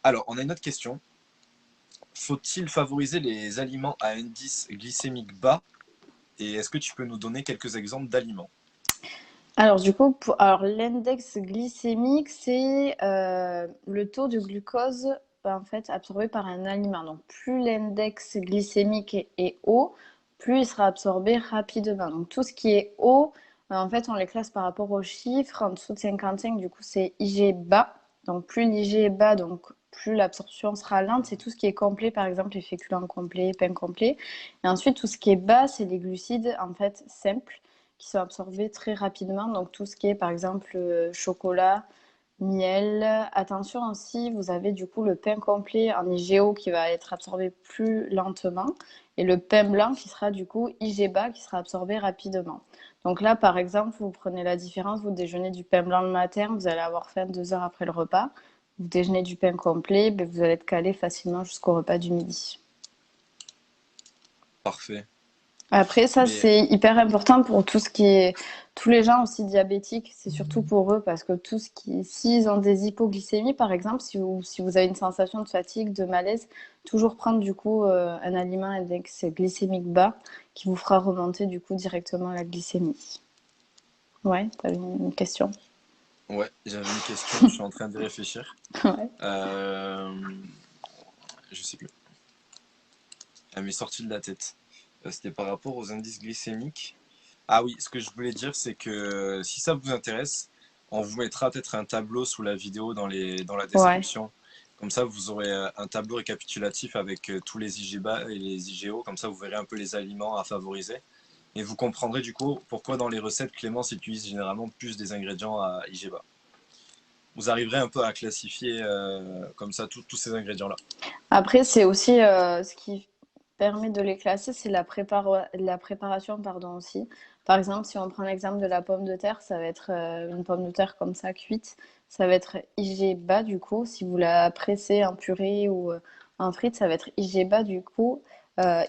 Alors, on a une autre question. Faut-il favoriser les aliments à indice glycémique bas? Et est-ce que tu peux nous donner quelques exemples d'aliments? Alors du coup, l'index glycémique, c'est le taux de glucose en fait absorbé par un aliment. Donc plus l'index glycémique est haut, plus il sera absorbé rapidement. Donc tout ce qui est haut, en fait, on les classe par rapport aux chiffres. En dessous de 55, du coup, c'est IG bas. Donc plus l'IG est bas, donc plus l'absorption sera lente. C'est tout ce qui est complet, par exemple les féculents complets, pain complet. Et ensuite, tout ce qui est bas, c'est les glucides en fait simples qui sont absorbés très rapidement. Donc tout ce qui est par exemple chocolat, miel. Attention aussi, vous avez du coup le pain complet en IGO qui va être absorbé plus lentement et le pain blanc qui sera du coup IG bas qui sera absorbé rapidement. Donc là par exemple, vous prenez la différence, vous déjeunez du pain blanc le matin, vous allez avoir faim 2 heures après le repas. Vous déjeunez du pain complet, ben vous allez être calé facilement jusqu'au repas du midi. Parfait. Après, ça, Mais c'est hyper important pour tout ce qui est, tous les gens aussi diabétiques, c'est surtout pour eux parce que tout ce qui, s'ils ont des hypoglycémies, par exemple, si vous avez une sensation de fatigue, de malaise, toujours prendre du coup un aliment index glycémique bas qui vous fera remonter du coup directement la glycémie. Ouais, t'as une question? ouais, j'avais une question, je suis en train d'y réfléchir. Ouais. Euh, je sais plus. Elle m'est sortie de la tête. C'était par rapport aux indices glycémiques. Ah oui, ce que je voulais dire, c'est que si ça vous intéresse, on vous mettra peut-être un tableau sous la vidéo dans la Ouais. description. Comme ça, vous aurez un tableau récapitulatif avec tous les IGBA et les IGO. Comme ça, vous verrez un peu les aliments à favoriser. Et vous comprendrez du coup pourquoi dans les recettes, Clémence utilise généralement plus des ingrédients à IGBA. Vous arriverez un peu à classifier comme ça tous ces ingrédients-là. Après, c'est aussi ce qui permet de les classer, c'est la préparation, pardon, aussi. Par exemple, si on prend l'exemple de la pomme de terre, ça va être une pomme de terre comme ça, cuite. Ça va être IG bas, du coup. Si vous la pressez en purée ou en frite, ça va être IG bas, du coup.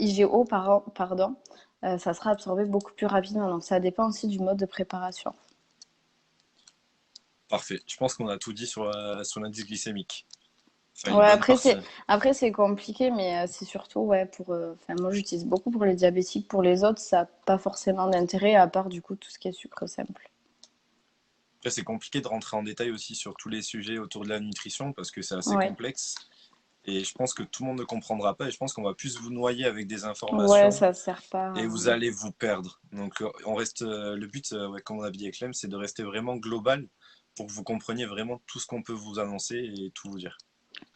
IGO, pardon. Ça sera absorbé beaucoup plus rapidement. Donc, ça dépend aussi du mode de préparation. Parfait. Je pense qu'on a tout dit sur l'indice glycémique. Enfin, une Ouais, bonne partie. après c'est compliqué, mais c'est surtout ouais pour. Enfin, moi j'utilise beaucoup pour les diabétiques. Pour les autres, ça n'a pas forcément d'intérêt à part du coup tout ce qui est sucre simple. Après, c'est compliqué de rentrer en détail aussi sur tous les sujets autour de la nutrition parce que c'est assez Ouais, complexe. Et je pense que tout le monde ne comprendra pas. Et je pense qu'on va plus vous noyer avec des ouais, informations ça sert pas. et vous allez vous perdre. Donc, on reste. Le but, ouais, comme on a dit avec Clem, c'est de rester vraiment global pour que vous compreniez vraiment tout ce qu'on peut vous annoncer et tout vous dire.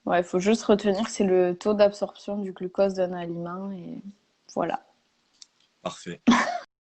Ouais, il faut juste retenir que c'est le taux d'absorption du glucose d'un aliment et voilà. Parfait.